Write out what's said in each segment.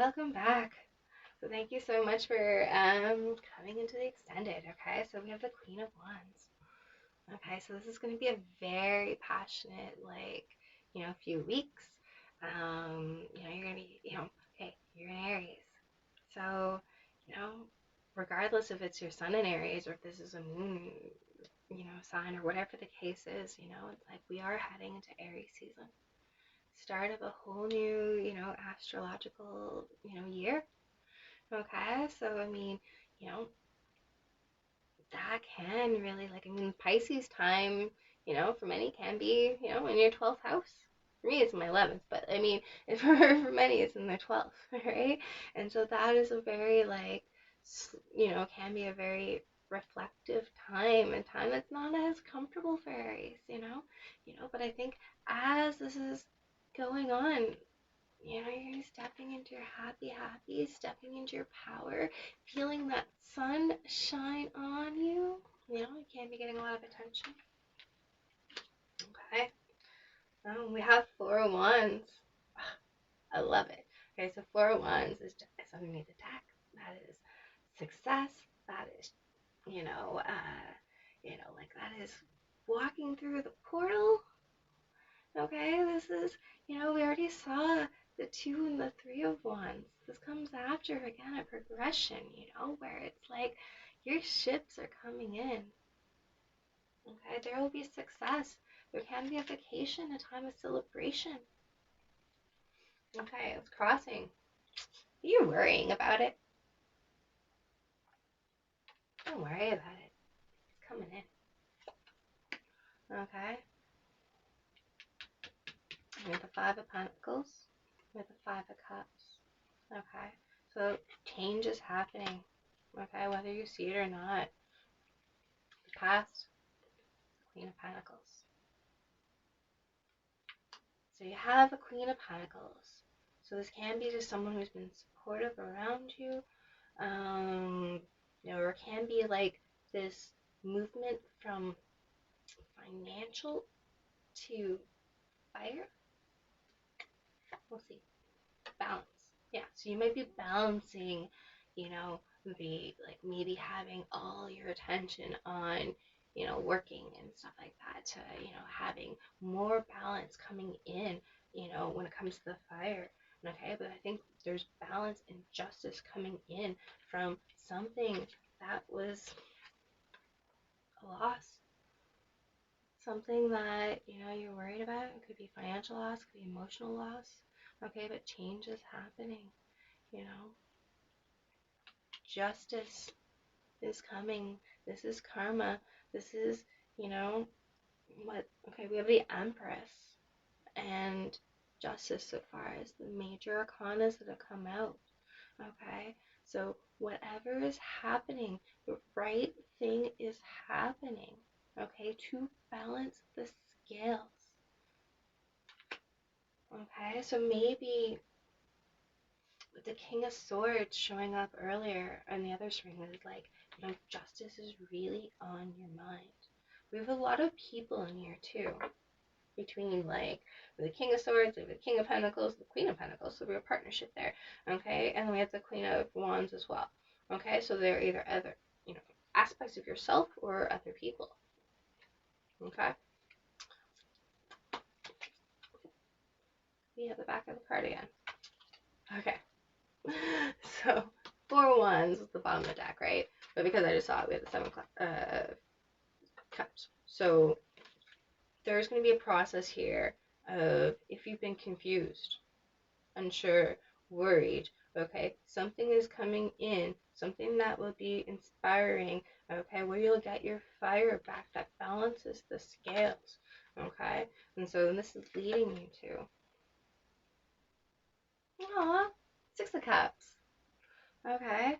welcome back. So thank you so much for coming into the extended. Okay, so we have the Queen of Wands. Okay, so this is going to be a very passionate, few weeks. You're going to be, okay, you're in Aries. So, you know, regardless if it's your sun in Aries or if this is a moon, sign or whatever the case is, it's like we are heading into Aries season. Start of a whole new, astrological, year. Okay, so you know, that can really Pisces time, for many can be, in your 12th house. For me, it's in my 11th, but for many, it's in their 12th, right? And so that is a very can be a very reflective time and time that's not as comfortable for Aries, But I think as this is going on, you're gonna be stepping into your happy, stepping into your power, feeling that sun shine on you. You can't be getting a lot of attention. Okay. We have Four of Wands. I love it. Okay, so Four of Wands is underneath attack. That is success. That is, that is walking through the portal. Okay, this is, we already saw the Two and the Three of Wands. This comes after, again, a progression, where it's like your ships are coming in. Okay, there will be success. There can be a vacation, a time of celebration. Okay, it's crossing. Are you worrying about it? Don't worry about it. It's coming in. Okay, with the Five of Pentacles, with the Five of Cups. Okay, so change is happening. Okay, whether you see it or not. The past, Queen of Pentacles. So you have a Queen of Pentacles. So this can be just someone who's been supportive around you. Or it can be like this movement from financial to fire. We'll see. Balance. Yeah, so you might be balancing, maybe having all your attention on, working and stuff like that to, having more balance coming in, when it comes to the fire. Okay, but I think there's balance and justice coming in from something that was a loss, something that, you're worried about. It could be financial loss, could be emotional loss. Okay, but change is happening, you know. Justice is coming. This is karma. This is, you know, okay, we have the Empress and justice so far as the major arcanas that have come out. Okay, so whatever is happening, the right thing is happening. Okay, to balance the scales. Okay, so maybe with the King of Swords showing up earlier and the other string is like, justice is really on your mind. We have a lot of people in here too. Between the King of Swords, we have the King of Pentacles, the Queen of Pentacles, so we have a partnership there. Okay, and we have the Queen of Wands as well. Okay, so they're either other, aspects of yourself or other people. Okay. We have the back of the card again. Okay. So, Four Wands is the bottom of the deck, right? But because I just saw it, we have the Seven Cups. So, there's going to be a process here of if you've been confused, unsure, worried, okay, something is coming in, something that will be inspiring, okay, where you'll get your fire back that balances the scales, okay? And so this is leading you to, aw, Six of Cups, okay?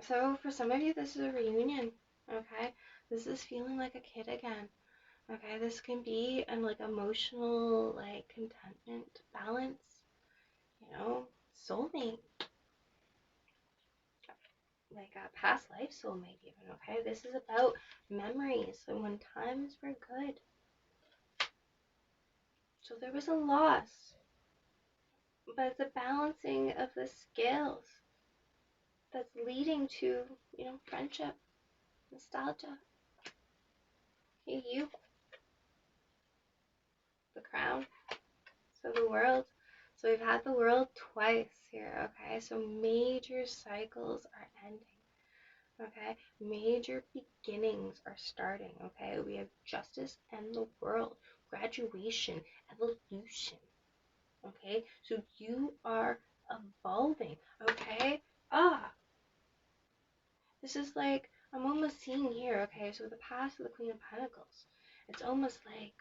So for some of you, this is a reunion, okay? This is feeling like a kid again, okay? This can be an emotional contentment, balance, soulmate, a past life soulmate even, okay? This is about memories and when times were good. So there was a loss. but it's a balancing of the scales that's leading to, friendship, nostalgia. Hey, you, the crown, so the world. So we've had the world twice here, okay? So major cycles are ending, okay? Major beginnings are starting, okay? We have justice and the world, graduation, evolution, okay? So you are evolving, okay? This is like, I'm almost seeing here, okay? So the past of the Queen of Pentacles, it's almost like,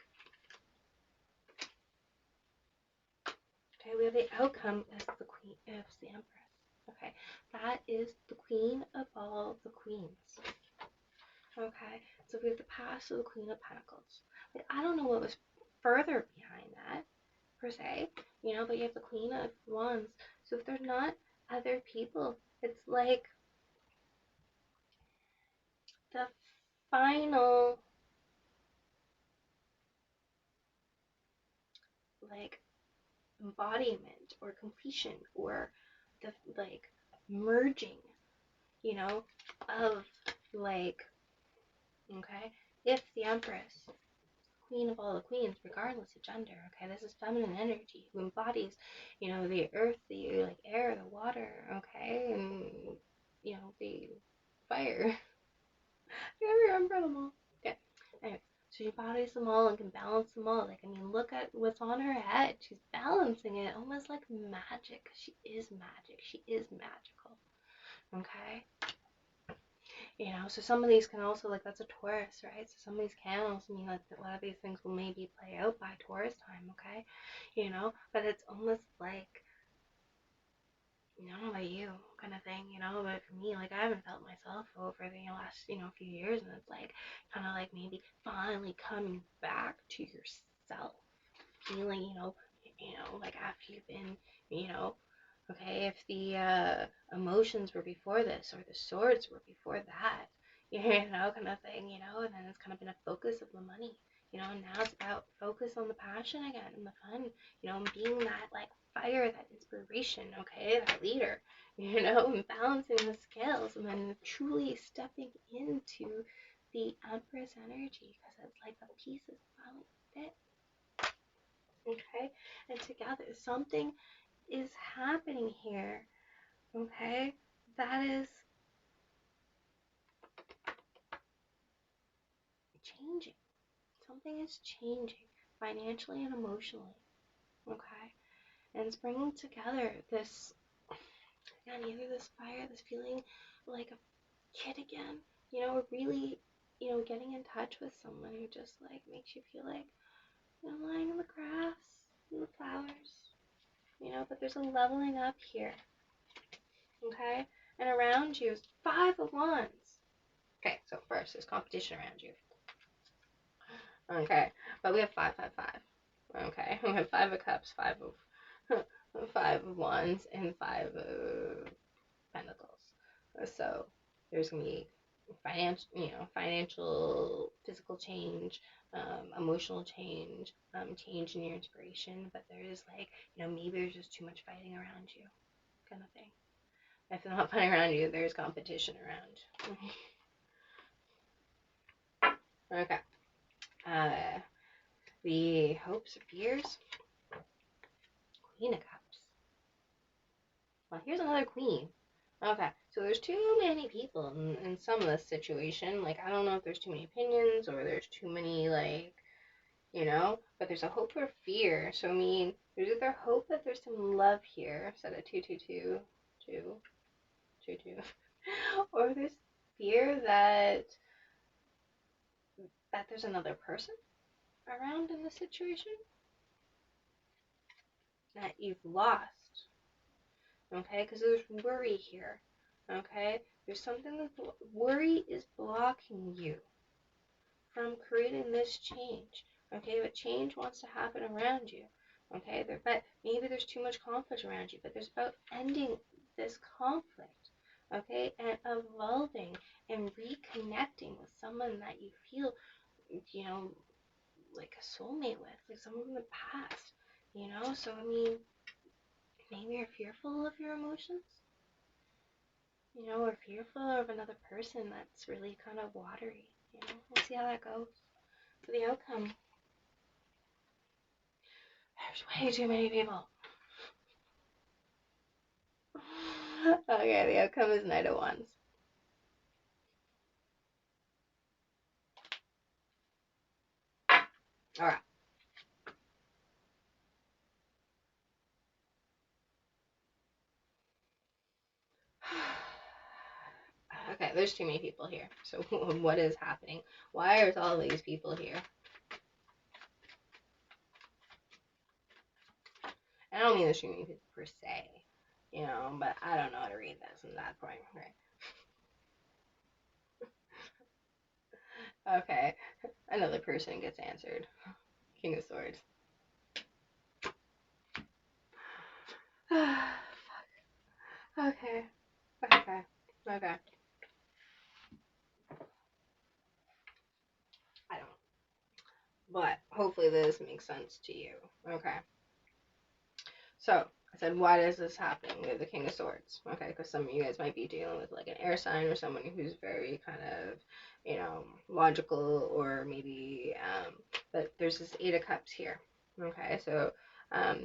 okay, we have the outcome as the Queen, as the Empress, okay? That is the Queen of all the Queens, okay? So we have the past of the Queen of Pentacles. Like, I don't know what was further behind that, per se, but you have the Queen of Wands. So if they're not other people, it's like the final, like, embodiment or completion or the, like, merging, you know, of, like, okay, if the Empress, queen of all the queens, regardless of gender, okay, this is feminine energy who embodies, the earth, the, like, air, the water, okay, and, the fire. I remember them all. Okay. Anyway, so she embodies them all and can balance them all. Like, I mean, look at what's on her head. She's balancing it almost like magic. She is magic. She is magical. Okay? So some of these can also, like, that's a Taurus, right? So some of these can also mean, like, a lot of these things will maybe play out by Taurus time, okay? But it's almost like, I don't know about you, kind of thing, but for me, like, I haven't felt myself over the last, few years, and it's like, kind of like maybe finally coming back to yourself, feeling, like after you've been, you know, okay, if the emotions were before this, or the swords were before that, kind of thing, and then it's kind of been a focus of the money, and now it's about focus on the passion again and the fun, and being that, like, fire, that inspiration, okay, that leader, and balancing the scales, and then truly stepping into the Empress energy, because it's like the pieces finally fit, okay, and together something is happening here, okay, that is changing. Something is changing financially and emotionally, okay, and it's bringing together this, again, either this fire, this feeling like a kid again, or really, getting in touch with someone who just, like, makes you feel like, lying in the grass, in the flowers, but there's a leveling up here, okay, and around you is 5 of Wands. Okay, so first, there's competition around you. Okay, but we have 5, 5, 5. Okay, we have 5 of Cups, 5 of Wands, and 5 of Pentacles. So there's gonna be financial, physical change, emotional change, change in your inspiration. But there is, like, maybe there's just too much fighting around you, kind of thing. If they're not fighting around you, there's competition around. Okay. The hopes or fears. Queen of Cups. Well, here's another queen. Okay, so there's too many people in some of this situation. Like, I don't know if there's too many opinions or there's too many, like, but there's a hope or fear. So, I mean, there's either hope that there's some love here, set at 2, 2, 2, 2, 2, 2, or there's fear that there's another person around in the situation that you've lost. Okay, because there's worry here. Okay, there's something that worry is blocking you from creating this change. Okay, but change wants to happen around you. Okay, but maybe there's too much conflict around you, but there's about ending this conflict. Okay, and evolving and reconnecting with someone that you feel, like a soulmate with, like someone from the past. So, I mean, maybe you're fearful of your emotions, or fearful of another person that's really kind of watery. We'll see how that goes. For the outcome, there's way too many people. Okay, the outcome is Knight of Wands. Alright. Okay, there's too many people here. So what is happening? Why are all these people here? I don't mean there's too many people per se, but I don't know how to read this from that point, right? Okay, another person gets answered. King of Swords. Okay. Okay. Okay. I don't. But hopefully this makes sense to you. Okay. So I said, why is this happening with the King of Swords? Okay, because some of you guys might be dealing with like an air sign or someone who's very kind of, logical, or maybe, but there's this Eight of Cups here. Okay, so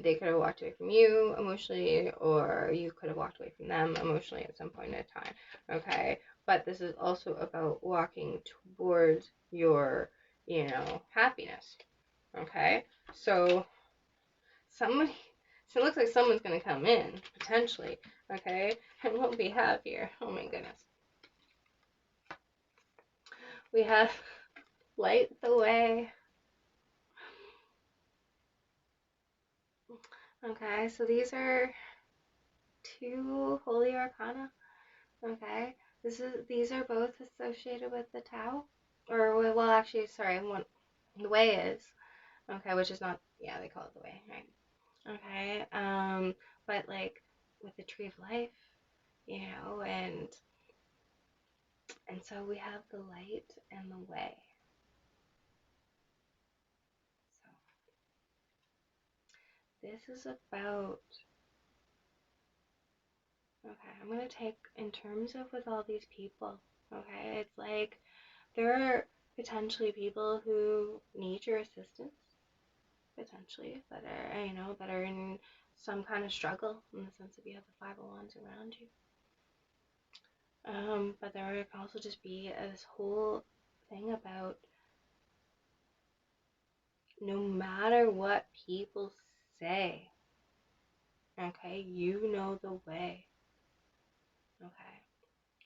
they could have walked away from you emotionally, or you could have walked away from them emotionally at some point in time. Okay, but this is also about walking towards your, happiness. Okay, so somebody, so it looks like someone's gonna come in potentially. Okay, and what we have here, oh my goodness, we have light the way. Okay, so these are two holy arcana. Okay, these are both associated with the Tao, or well, actually, sorry, one the way is okay, which is not, yeah, they call it the way, right? Okay, but like with the tree of life, and so we have the light and the way. So this is about, okay, I'm going to take in terms of with all these people, okay, it's like there are potentially people who need your assistance, potentially, that are in some kind of struggle, in the sense that you have the Five of Wands around you. But there could also just be this whole thing about no matter what people say, okay, you know the way, okay?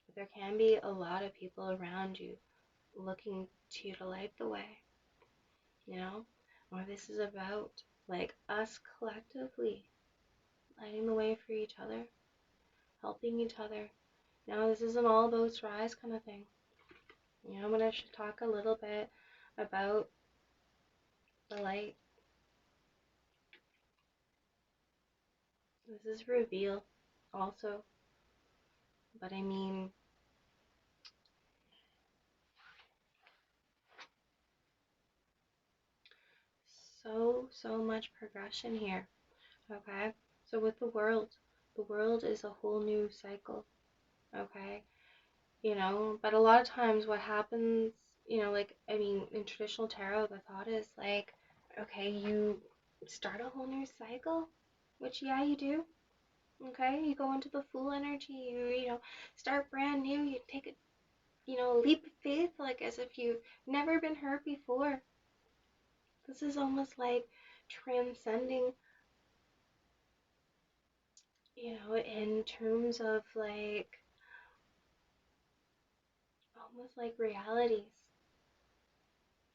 But there can be a lot of people around you looking to you to light the way, or this is about like us collectively lighting the way for each other, helping each other. Now, this isn't all boats rise kind of thing. I'm going to talk a little bit about the light. This is reveal also, but I mean, so much progression here, okay? So with the world is a whole new cycle, okay? But a lot of times what happens, like, I mean, in traditional tarot, the thought is like, okay, you start a whole new cycle, which, yeah, you do, okay? You go into the Fool energy, start brand new, you take a, leap of faith, like as if you've never been hurt before. This is almost like transcending, in terms of like, almost like realities,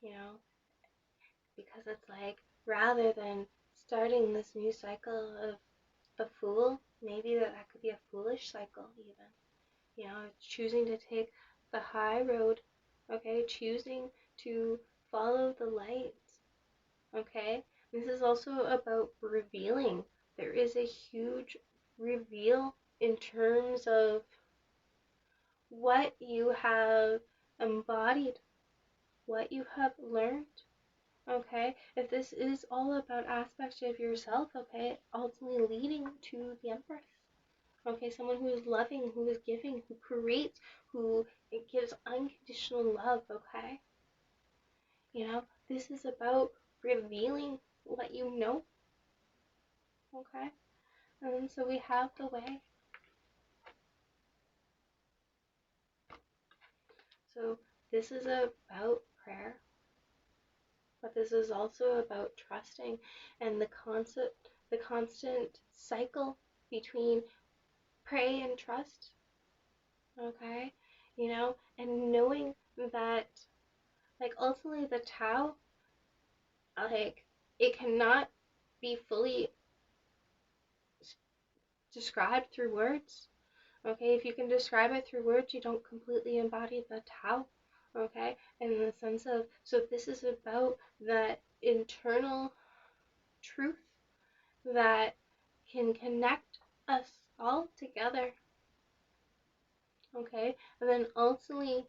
you know, because it's like rather than starting this new cycle of the Fool, maybe that could be a foolish cycle, even, choosing to take the high road, okay, choosing to follow the light, okay. This is also about revealing. There is a huge reveal in terms of what you have embodied, what you have learned, Okay, if this is all about aspects of yourself, okay, ultimately leading to the Empress. Okay, someone who is loving, who is giving, who creates, who gives unconditional love, okay? This is about revealing what you know, okay? And so we have the way. So this is about prayer, but this is also about trusting and the constant cycle between pray and trust, okay? And knowing that, like, ultimately the Tao, like, it cannot be fully described through words. Okay, if you can describe it through words, you don't completely embody the Tao. Okay, and in the sense of, so this is about that internal truth that can connect us all together. Okay, and then ultimately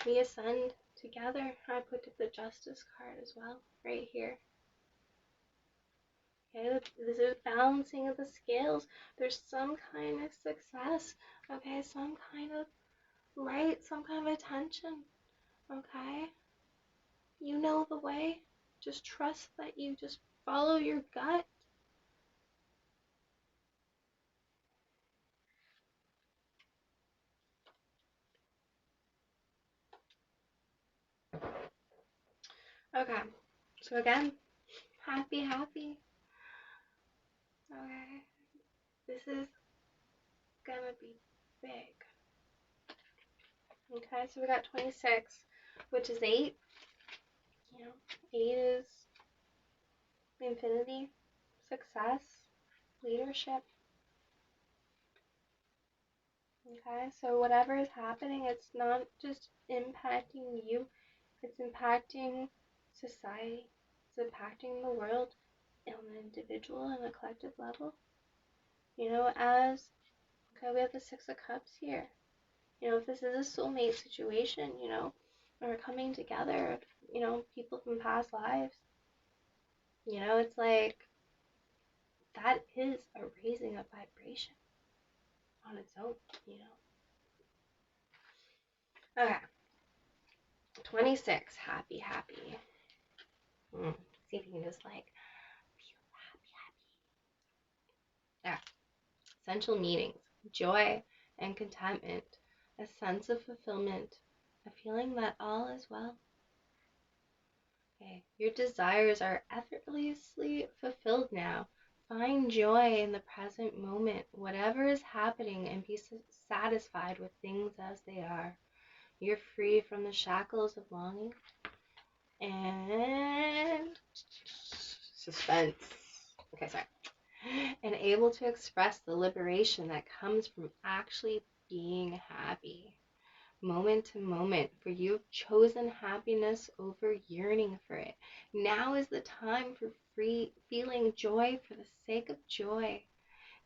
we ascend together. I put the Justice card as well right here. Okay, this is balancing of the scales. There's some kind of success, okay, some kind of light, some kind of attention, okay? You know the way. Just trust that you just follow your gut. Okay, so again, happy, happy. Okay, this is gonna be big. Okay, so we got 26, which is 8. 8 is infinity, success, leadership. Okay, so whatever is happening, it's not just impacting you, it's impacting society, it's impacting the world on an individual and a collective level. Okay, we have the Six of Cups here. If this is a soulmate situation, or coming together of, people from past lives, it's like that is a raising of vibration on its own. Okay, 26, happy, happy. See if you can just like feel happy, happy. Yeah. Essential meanings: joy and contentment, a sense of fulfillment, a feeling that all is well. Okay, your desires are effortlessly fulfilled now. Find joy in the present moment, whatever is happening, and be satisfied with things as they are. You're free from the shackles of longing and suspense. Okay, sorry. And able to express the liberation that comes from actually being happy, moment to moment, for you have chosen happiness over yearning for it. Now is the time for free feeling joy for the sake of joy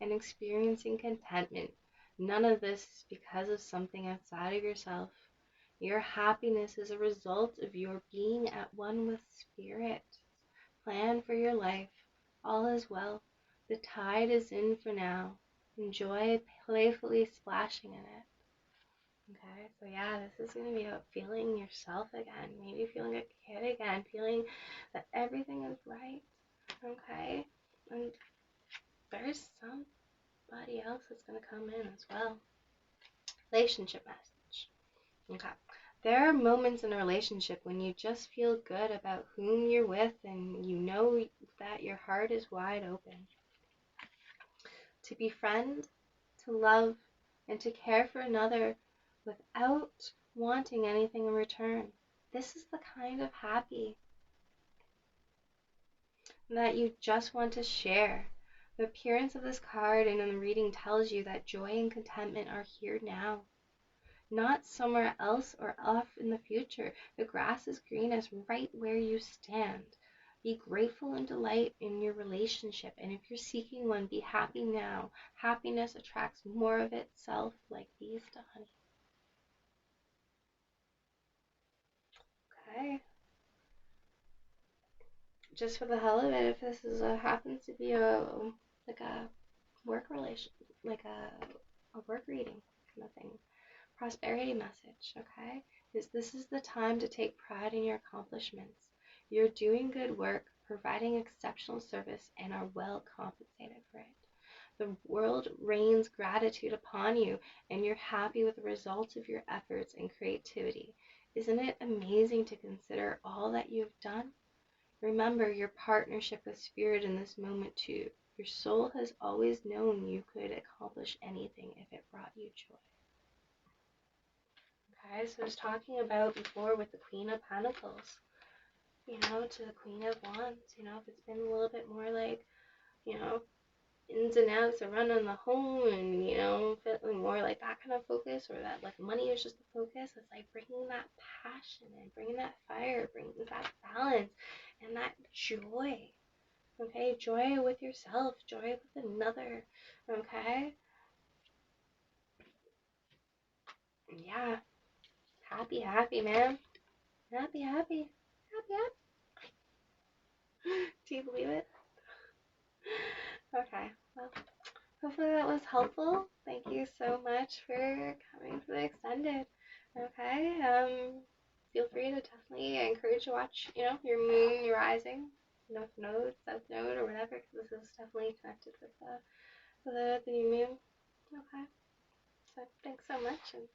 and experiencing contentment. None of this is because of something outside of yourself. Your happiness is a result of your being at one with spirit. Plan for your life. All is well. The tide is in for now. Enjoy playfully splashing in it. Okay, so yeah, this is going to be about feeling yourself again. Maybe feeling a kid again. Feeling that everything is right. Okay, and there's somebody else that's going to come in as well. Relationship message. Okay. There are moments in a relationship when you just feel good about whom you're with and you know that your heart is wide open. To befriend, to love, and to care for another without wanting anything in return. This is the kind of happy that you just want to share. The appearance of this card and in the reading tells you that joy and contentment are here now, not somewhere else or off in the future. The grass is greenest right where you stand. Be grateful and delight in your relationship, and if you're seeking one, be happy now. Happiness attracts more of itself like bees to honey. Okay. just for the hell of it, if this is happens to be like a work relation, like a work reading kind of thing, prosperity message, okay? Is this is the time to take pride in your accomplishments. You're doing good work, providing exceptional service, and are well compensated for it. The world rains gratitude upon you, and you're happy with the results of your efforts and creativity. Isn't it amazing to consider all that you've done? Remember your partnership with Spirit in this moment, too. Your soul has always known you could accomplish anything if it brought you joy. Okay, so I was talking about before with the Queen of Pentacles, to the Queen of Wands, if it's been a little bit more like, you know, ins and outs of running the home and, feeling more like that kind of focus, or that like money is just the focus. It's like bringing that passion and bringing that fire, bringing that balance and that joy. Okay, joy with yourself, joy with another. Okay, yeah, happy, happy, man. Happy, happy, happy, happy. Do you believe it? Okay, well, hopefully that was helpful. Thank you so much for coming to the extended. Okay, feel free to definitely encourage to watch, your moon, your rising, north node, south node, or whatever, because this is definitely connected with the new moon. Okay, so thanks so much, and